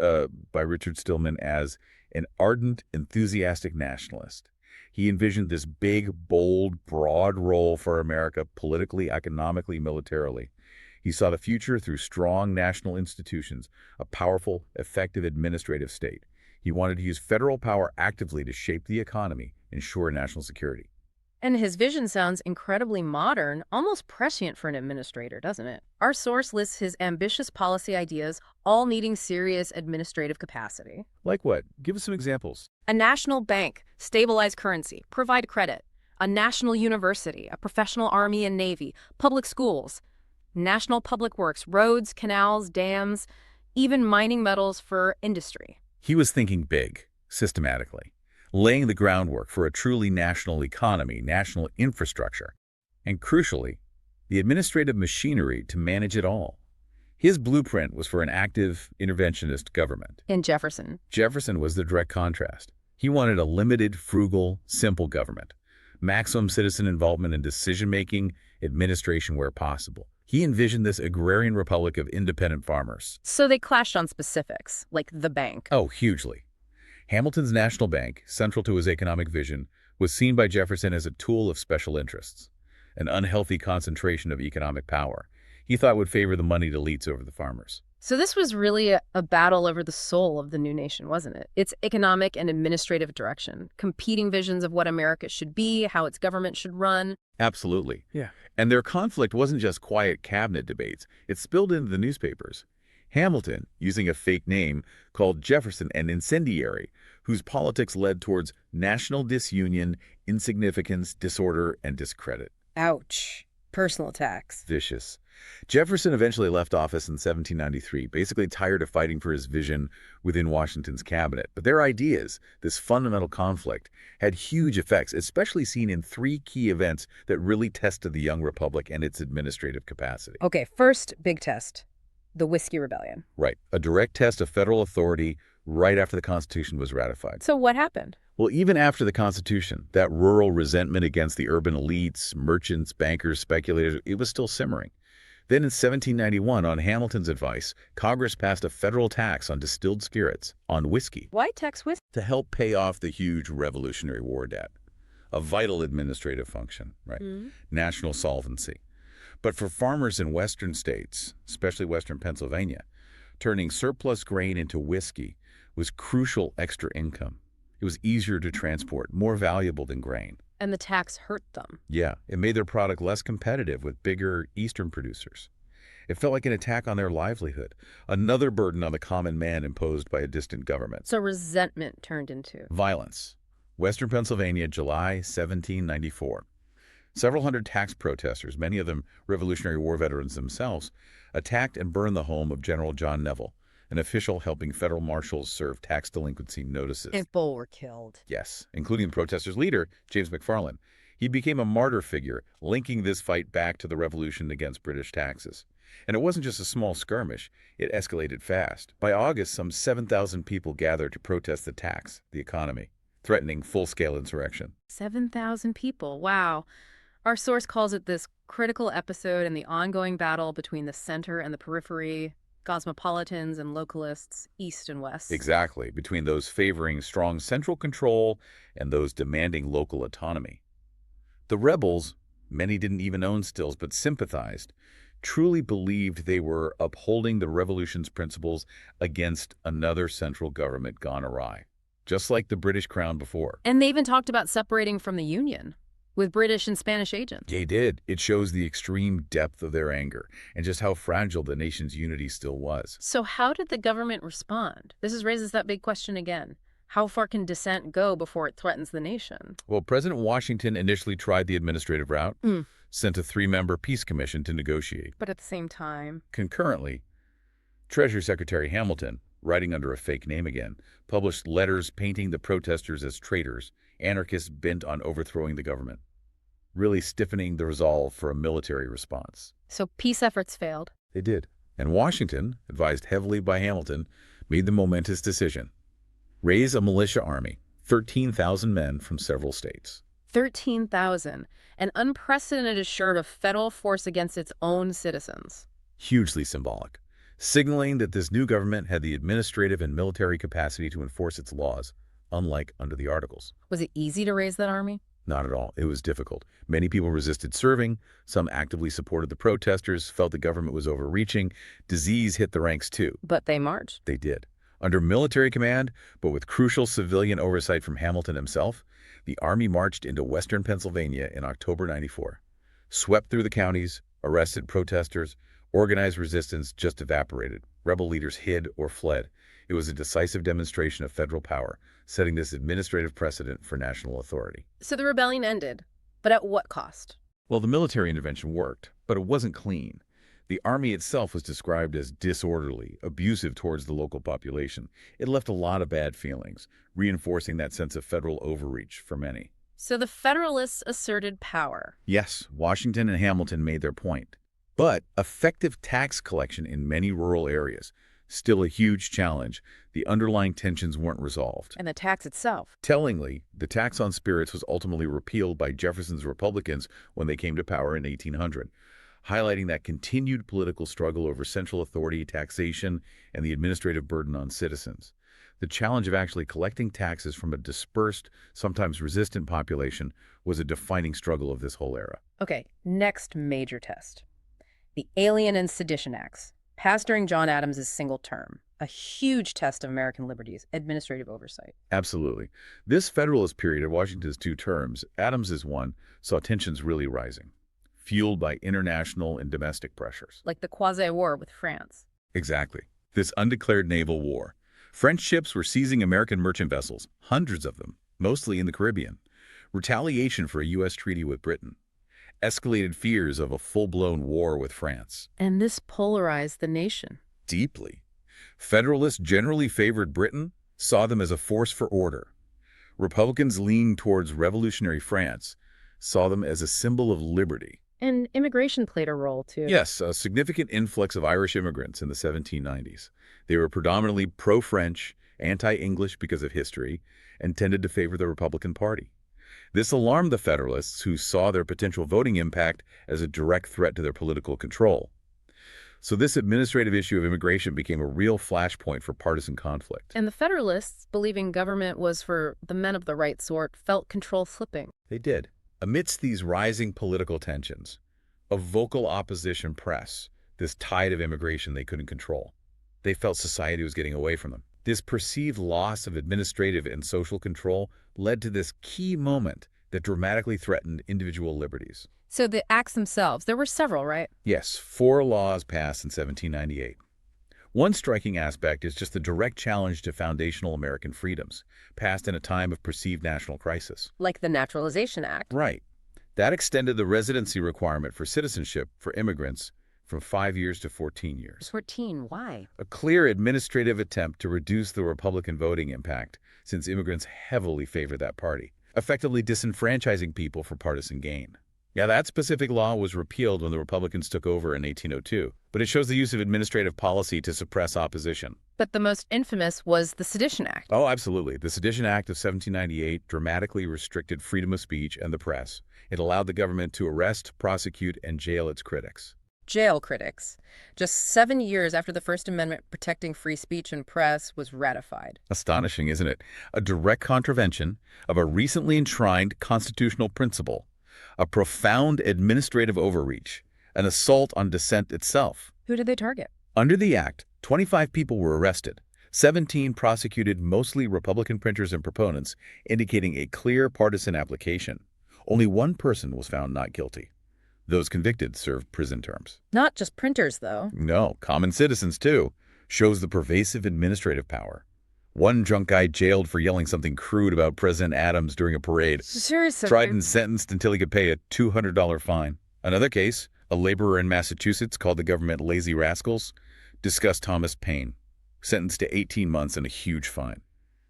by Richard Stillman as an ardent, enthusiastic nationalist. He envisioned this big, bold, broad role for America politically, economically, militarily. He saw the future through strong national institutions, a powerful, effective administrative state. He wanted to use federal power actively to shape the economy, ensure national security. And his vision sounds incredibly modern, almost prescient for an administrator, doesn't it? Our source lists his ambitious policy ideas, all needing serious administrative capacity. Like what? Give us some examples. A national bank, stabilize currency, provide credit. A national university, a professional army and navy, public schools, national public works, roads, canals, dams, even mining metals for industry. He was thinking big, systematically, laying the groundwork for a truly national economy, national infrastructure, and crucially, the administrative machinery to manage it all. His blueprint was for an active, interventionist government. In Jefferson. Jefferson was the direct contrast. He wanted a limited, frugal, simple government, maximum citizen involvement in decision-making, administration where possible. He envisioned this agrarian republic of independent farmers. So they clashed on specifics, like the bank. Oh, hugely. Hamilton's National Bank, central to his economic vision, was seen by Jefferson as a tool of special interests, an unhealthy concentration of economic power. He thought would favor the moneyed elites over the farmers. So this was really a battle over the soul of the new nation, wasn't it? Its economic and administrative direction, competing visions of what America should be, how its government should run. Absolutely. Yeah. And their conflict wasn't just quiet cabinet debates. It spilled into the newspapers. Hamilton, using a fake name, called Jefferson an incendiary, whose politics led towards national disunion, insignificance, disorder, and discredit. Ouch. Personal attacks. Vicious. Jefferson eventually left office in 1793, basically tired of fighting for his vision within Washington's cabinet. But their ideas, this fundamental conflict, had huge effects, especially seen in 3 key events that really tested the young republic and its administrative capacity. Okay, first big test, the Whiskey Rebellion. Right, a direct test of federal authority right after the Constitution was ratified. So what happened? Well, even after the Constitution, that rural resentment against the urban elites, merchants, bankers, speculators, it was still simmering. Then in 1791, on Hamilton's advice, Congress passed a federal tax on distilled spirits, on whiskey. Why tax whiskey? To help pay off the huge Revolutionary War debt. A vital administrative function, right? National solvency. But for farmers in western states, especially western Pennsylvania, turning surplus grain into whiskey was crucial extra income. It was easier to transport, more valuable than grain. And the tax hurt them. Yeah, it made their product less competitive with bigger eastern producers. It felt like an attack on their livelihood, another burden on the common man imposed by a distant government. So resentment turned into Violence. Western Pennsylvania, July 1794. Several hundred tax protesters, many of them Revolutionary War veterans themselves, attacked and burned the home of General John Neville, an official helping federal marshals serve tax delinquency notices. And both were killed. Yes, including the protesters' leader, James McFarland. He became a martyr figure, linking this fight back to the revolution against British taxes. And it wasn't just a small skirmish, it escalated fast. By August, some 7,000 people gathered to protest the tax, the economy, threatening full-scale insurrection. 7,000 people. Wow. Our source calls it this critical episode in the ongoing battle between the center and the periphery, cosmopolitans and localists, east and west. Exactly, between those favoring strong central control and those demanding local autonomy. The rebels, many didn't even own stills but sympathized, truly believed they were upholding the revolution's principles against another central government gone awry, just like the British crown before. And they even talked about separating from the Union with British and Spanish agents. They did. It shows the extreme depth of their anger and just how fragile the nation's unity still was. So how did the government respond? Raises that big question again. How far can dissent go before it threatens the nation? Well, President Washington initially tried the administrative route, sent a 3-member peace commission to negotiate. But at the same time... Concurrently, Treasury Secretary Hamilton, writing under a fake name again, published letters painting the protesters as traitors, anarchists bent on overthrowing the government, really stiffening the resolve for a military response. So peace efforts failed. They did. And Washington, advised heavily by Hamilton, made the momentous decision. Raise a militia army, 13,000 men from several states. 13,000, an unprecedented assured of federal force against its own citizens. Hugely symbolic, signaling that this new government had the administrative and military capacity to enforce its laws, unlike under the Articles. Was it easy to raise that army? Not at all. It was difficult. Many people resisted serving. Some actively supported the protesters, felt the government was overreaching. Disease hit the ranks too. But they marched. They did. Under military command, but with crucial civilian oversight from Hamilton himself, the Army marched into western Pennsylvania in October '94, swept through the counties, arrested protesters, organized resistance just evaporated. Rebel leaders hid or fled. It was a decisive demonstration of federal power, setting this administrative precedent for national authority. So the rebellion ended, but at what cost? Well, the military intervention worked, but it wasn't clean. The army itself was described as disorderly, abusive towards the local population. It left a lot of bad feelings, reinforcing that sense of federal overreach for many. So the Federalists asserted power. Yes, Washington and Hamilton made their point. But effective tax collection in many rural areas, still a huge challenge. The underlying tensions weren't resolved. And the tax itself. Tellingly, the tax on spirits was ultimately repealed by Jefferson's Republicans when they came to power in 1800. Highlighting that continued political struggle over central authority, taxation, and the administrative burden on citizens. The challenge of actually collecting taxes from a dispersed, sometimes resistant population was a defining struggle of this whole era. Okay, next major test. The Alien and Sedition Acts, passed during John Adams' single term. A huge test of American liberties, administrative oversight. Absolutely. This Federalist period of Washington's 2 terms, Adams's one, saw tensions really rising, fueled by international and domestic pressures. Like the quasi-war with France. Exactly. This undeclared naval war. French ships were seizing American merchant vessels, hundreds of them, mostly in the Caribbean. Retaliation for a U.S. treaty with Britain. Escalated fears of a full-blown war with France. And this polarized the nation. Deeply. Federalists generally favored Britain, saw them as a force for order. Republicans leaned towards revolutionary France, saw them as a symbol of liberty. And immigration played a role, too. Yes, a significant influx of Irish immigrants in the 1790s. They were predominantly pro-French, anti-English because of history, and tended to favor the Republican Party. This alarmed the Federalists, who saw their potential voting impact as a direct threat to their political control. So this administrative issue of immigration became a real flashpoint for partisan conflict. And the Federalists, believing government was for the men of the right sort, felt control slipping. They did. Amidst these rising political tensions, a vocal opposition press, this tide of immigration they couldn't control. They felt society was getting away from them. This perceived loss of administrative and social control led to this key moment that dramatically threatened individual liberties. So the acts themselves, there were several, right? Yes, 4 laws passed in 1798. One striking aspect is just the direct challenge to foundational American freedoms, passed in a time of perceived national crisis. Like the Naturalization Act. Right. That extended the residency requirement for citizenship for immigrants from 5 years to 14 years. 14, why? A clear administrative attempt to reduce the Republican voting impact, since immigrants heavily favor that party, effectively disenfranchising people for partisan gain. Yeah, that specific law was repealed when the Republicans took over in 1802, but it shows the use of administrative policy to suppress opposition. But the most infamous was the Sedition Act. Oh, absolutely. The Sedition Act of 1798 dramatically restricted freedom of speech and the press. It allowed the government to arrest, prosecute, and jail its critics. Jail critics. Just 7 years after the First Amendment protecting free speech and press was ratified. Astonishing, isn't it? A direct contravention of a recently enshrined constitutional principle, a profound administrative overreach, an assault on dissent itself. Who did they target? Under the act, 25 people were arrested, 17 prosecuted, mostly Republican printers and proponents, indicating a clear partisan application. Only one person was found not guilty. Those convicted served prison terms. Not just printers, though. No, common citizens, too. Shows the pervasive administrative power. One drunk guy jailed for yelling something crude about President Adams during a parade. Seriously. Tried and sentenced until he could pay a $200 fine. Another case, a laborer in Massachusetts called the government lazy rascals, discussed Thomas Paine, sentenced to 18 months and a huge fine.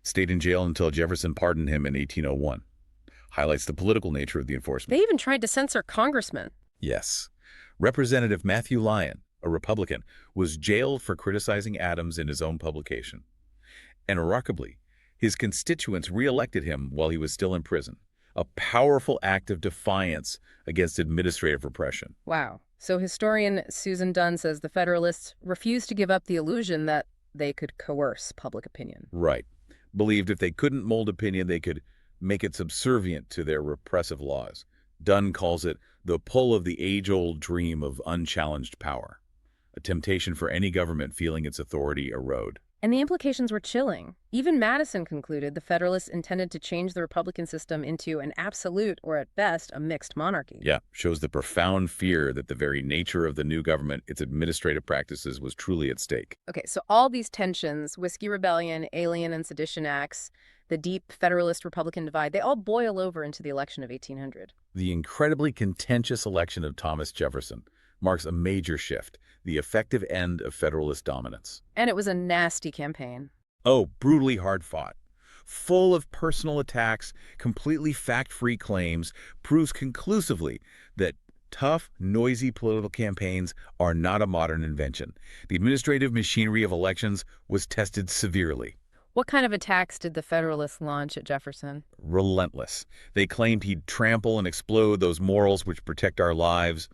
Stayed in jail until Jefferson pardoned him in 1801. Highlights the political nature of the enforcement. They even tried to censor congressmen. Yes. Representative Matthew Lyon, a Republican, was jailed for criticizing Adams in his own publication. And remarkably, his constituents re-elected him while he was still in prison, a powerful act of defiance against administrative repression. Wow. So historian Susan Dunn says the Federalists refused to give up the illusion that they could coerce public opinion. Right. Believed if they couldn't mold opinion, they could make it subservient to their repressive laws. Dunn calls it the pull of the age-old dream of unchallenged power, a temptation for any government feeling its authority erode. And the implications were chilling. Even Madison concluded the Federalists intended to change the Republican system into an absolute, or at best, a mixed monarchy. Yeah, shows the profound fear that the very nature of the new government, its administrative practices, was truly at stake. Okay, so all these tensions, Whiskey Rebellion, Alien and Sedition Acts, the deep Federalist-Republican divide, they all boil over into the election of 1800. The incredibly contentious election of Thomas Jefferson marks a major shift, the effective end of Federalist dominance. And it was a nasty campaign. Oh, brutally hard-fought. Full of personal attacks, completely fact-free claims, proves conclusively that tough, noisy political campaigns are not a modern invention. The administrative machinery of elections was tested severely. What kind of attacks did the Federalists launch at Jefferson? Relentless. They claimed he'd trample and explode those morals which protect our lives.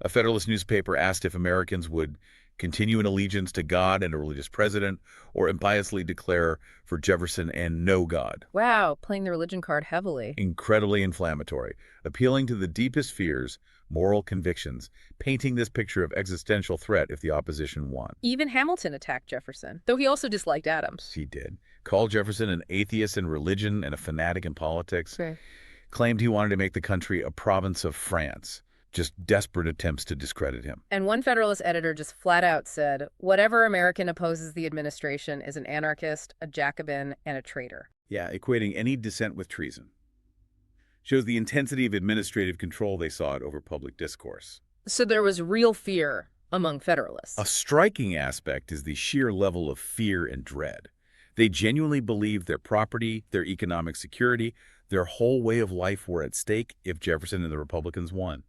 A Federalist newspaper asked if Americans would continue in allegiance to God and a religious president, or impiously declare for Jefferson and no God. Wow, playing the religion card heavily. Incredibly inflammatory, appealing to the deepest fears, moral convictions, painting this picture of existential threat if the opposition won. Even Hamilton attacked Jefferson, though he also disliked Adams. He did. Called Jefferson an atheist in religion and a fanatic in politics. Right. Claimed he wanted to make the country a province of France. Just desperate attempts to discredit him. And one Federalist editor just flat out said, whatever American opposes the administration is an anarchist, a Jacobin, and a traitor. Yeah, equating any dissent with treason. Shows the intensity of administrative control they sought over public discourse. So there was real fear among Federalists. A striking aspect is the sheer level of fear and dread. They genuinely believed their property, their economic security, their whole way of life were at stake if Jefferson and the Republicans won.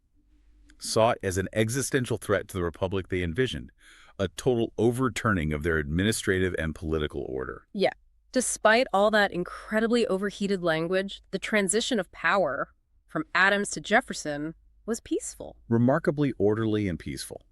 Saw it as an existential threat to the republic they envisioned, a total overturning of their administrative and political order. Yeah. Despite all that incredibly overheated language, the transition of power from Adams to Jefferson was peaceful. Remarkably orderly and peaceful.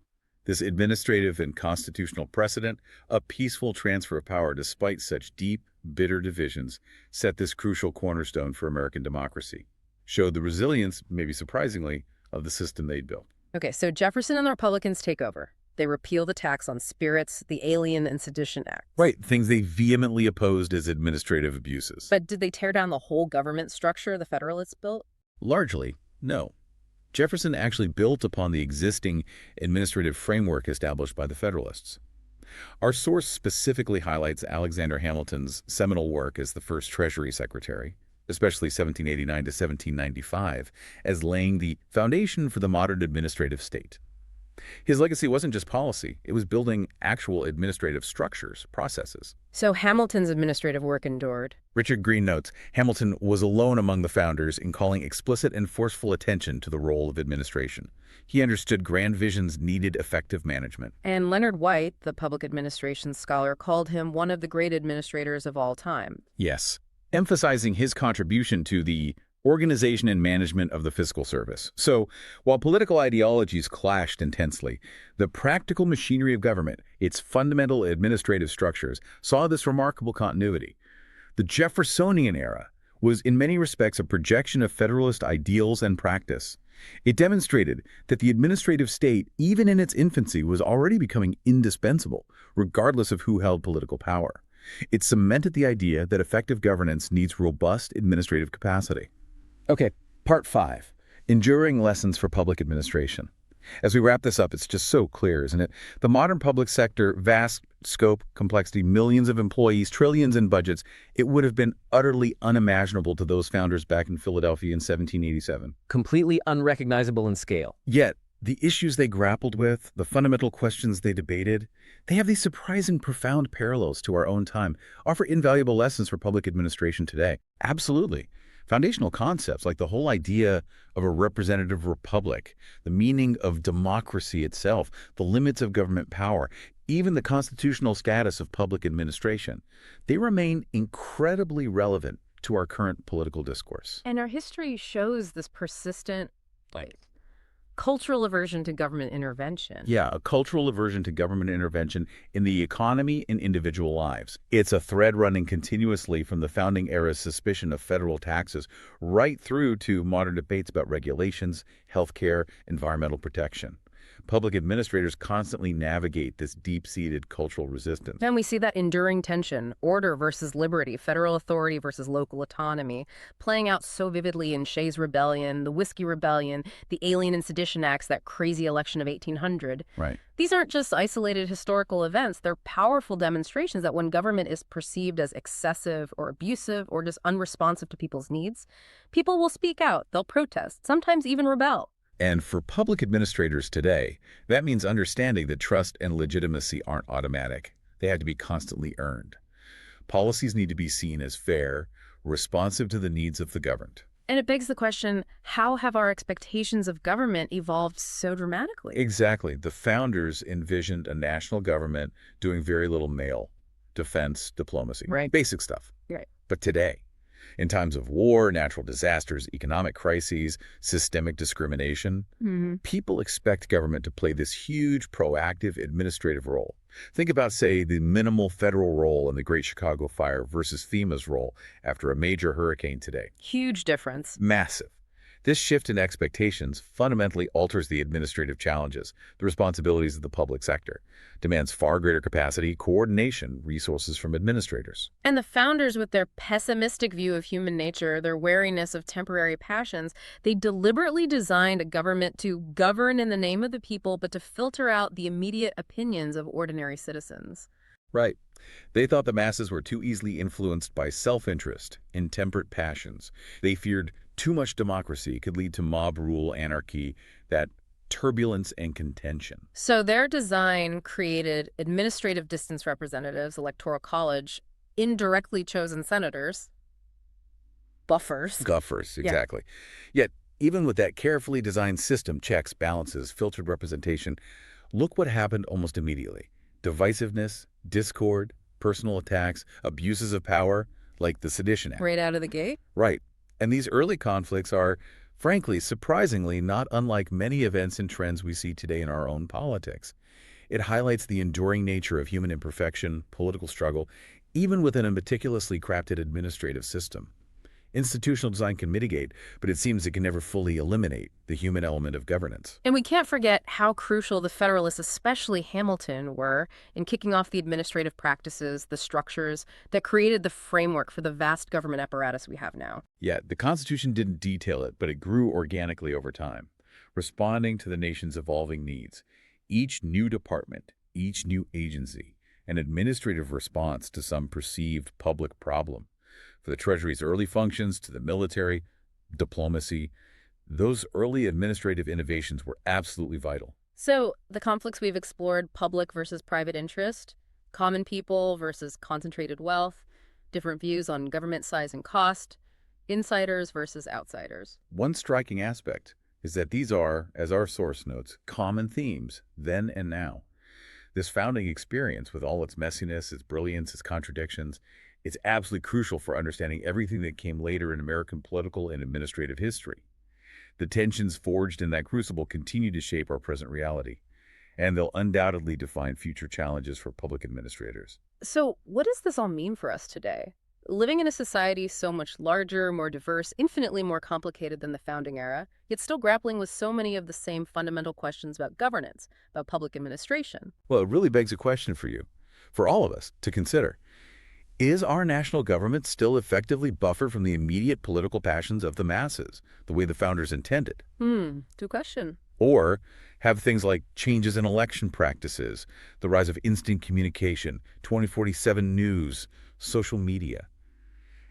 This administrative and constitutional precedent, a peaceful transfer of power despite such deep, bitter divisions, set this crucial cornerstone for American democracy. Showed the resilience, maybe surprisingly, of the system they'd built. Okay, so Jefferson and the Republicans take over. They repeal the tax on spirits, the Alien and Sedition Acts. Right, things they vehemently opposed as administrative abuses. But did they tear down the whole government structure the Federalists built? Largely, no. Jefferson actually built upon the existing administrative framework established by the Federalists. Our source specifically highlights Alexander Hamilton's seminal work as the first Treasury Secretary, especially 1789 to 1795, as laying the foundation for the modern administrative state. His legacy wasn't just policy, it was building actual administrative structures, processes. So Hamilton's administrative work endured. Richard Green notes, Hamilton was alone among the founders in calling explicit and forceful attention to the role of administration. He understood grand visions needed effective management. And Leonard White, the public administration scholar, called him one of the great administrators of all time. Yes, emphasizing his contribution to the organization and management of the fiscal service. So, while political ideologies clashed intensely, the practical machinery of government, its fundamental administrative structures, saw this remarkable continuity. The Jeffersonian era was in many respects a projection of Federalist ideals and practice. It demonstrated that the administrative state, even in its infancy, was already becoming indispensable, regardless of who held political power. It cemented the idea that effective governance needs robust administrative capacity. Okay, part 5, enduring lessons for public administration. As we wrap this up, it's just so clear, isn't it? The modern public sector, vast scope, complexity, millions of employees, trillions in budgets, it would have been utterly unimaginable to those founders back in Philadelphia in 1787. Completely unrecognizable in scale. Yet, the issues they grappled with, the fundamental questions they debated, they have these surprising, profound parallels to our own time, offer invaluable lessons for public administration today. Absolutely. Foundational concepts like the whole idea of a representative republic, the meaning of democracy itself, the limits of government power, even the constitutional status of public administration, they remain incredibly relevant to our current political discourse. And our history shows this persistent, cultural aversion to government intervention. Yeah, a cultural aversion to government intervention in the economy and individual lives. It's a thread running continuously from the founding era's suspicion of federal taxes right through to modern debates about regulations, healthcare, environmental protection. Public administrators constantly navigate this deep-seated cultural resistance. And we see that enduring tension, order versus liberty, federal authority versus local autonomy, playing out so vividly in Shays' Rebellion, the Whiskey Rebellion, the Alien and Sedition Acts, that crazy election of 1800. Right. These aren't just isolated historical events. They're powerful demonstrations that when government is perceived as excessive or abusive or just unresponsive to people's needs, people will speak out, they'll protest, sometimes even rebel. And for public administrators today, that means understanding that trust and legitimacy aren't automatic. They have to be constantly earned. Policies need to be seen as fair, responsive to the needs of the governed. And it begs the question, how have our expectations of government evolved so dramatically? Exactly. The founders envisioned a national government doing very little mail, defense, diplomacy, Right. basic stuff. Right. But today, in times of war, natural disasters, economic crises, systemic discrimination, people expect government to play this huge, proactive administrative role. Think about, say, the minimal federal role in the Great Chicago Fire versus FEMA's role after a major hurricane today. Huge difference. Massive. This shift in expectations fundamentally alters the administrative challenges, the responsibilities of the public sector, demands far greater capacity, coordination, resources from administrators. And the founders, with their pessimistic view of human nature, their wariness of temporary passions, they deliberately designed a government to govern in the name of the people, but to filter out the immediate opinions of ordinary citizens. Right. They thought the masses were too easily influenced by self-interest, intemperate passions. They feared too much democracy could lead to mob rule, anarchy, that turbulence and contention. So their design created administrative distance representatives, electoral college, indirectly chosen senators, buffers. Guffers, exactly. Yet, even with that carefully designed system, checks, balances, filtered representation, look what happened almost immediately. Divisiveness, discord, personal attacks, abuses of power, like the Sedition Act. Right out of the gate? Right. And these early conflicts are, frankly, surprisingly, not unlike many events and trends we see today in our own politics. It highlights the enduring nature of human imperfection, political struggle, even within a meticulously crafted administrative system. Institutional design can mitigate, but it seems it can never fully eliminate the human element of governance. And we can't forget how crucial the Federalists, especially Hamilton, were in kicking off the administrative practices, the structures that created the framework for the vast government apparatus we have now. Yeah, the Constitution didn't detail it, but it grew organically over time, responding to the nation's evolving needs. Each new department, each new agency, an administrative response to some perceived public problem. For the Treasury's early functions to the military, diplomacy, those early administrative innovations were absolutely vital. So, the conflicts we've explored, public versus private interest, common people versus concentrated wealth, different views on government size and cost, insiders versus outsiders. One striking aspect is that these are, as our source notes, common themes, then and now. This founding experience, with all its messiness, its brilliance, its contradictions, is absolutely crucial for understanding everything that came later in American political and administrative history. The tensions forged in that crucible continue to shape our present reality, and they'll undoubtedly define future challenges for public administrators. So, what does this all mean for us today? Living in a society so much larger, more diverse, infinitely more complicated than the founding era, yet still grappling with so many of the same fundamental questions about governance, about public administration. Well, it really begs a question for you, for all of us, to consider. Is our national government still effectively buffered from the immediate political passions of the masses, the way the founders intended? Good question. Or have things like changes in election practices, the rise of instant communication, 2047 news, social media,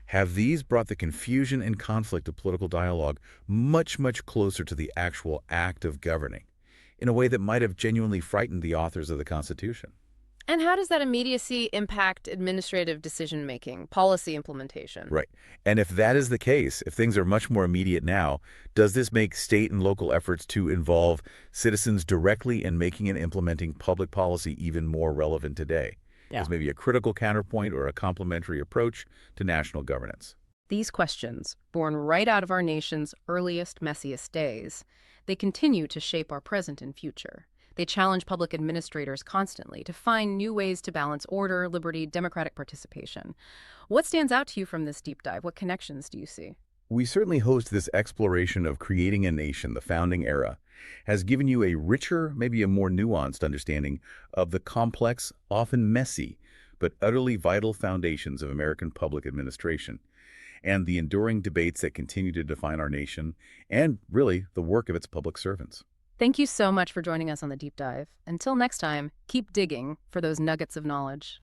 have these brought the confusion and conflict of political dialogue much, much closer to the actual act of governing, in a way that might have genuinely frightened the authors of the Constitution? And how does that immediacy impact administrative decision-making, policy implementation? Right. And if that is the case, if things are much more immediate now, does this make state and local efforts to involve citizens directly in making and implementing public policy even more relevant today? Yeah. As maybe a critical counterpoint or a complementary approach to national governance? These questions, born right out of our nation's earliest, messiest days, they continue to shape our present and future. They challenge public administrators constantly to find new ways to balance order, liberty, democratic participation. What stands out to you from this deep dive? What connections do you see? We certainly host this exploration of creating a nation, the founding era, has given you a richer, maybe a more nuanced understanding of the complex, often messy, but utterly vital foundations of American public administration and the enduring debates that continue to define our nation and, really, the work of its public servants. Thank you so much for joining us on the deep dive. Until next time, keep digging for those nuggets of knowledge.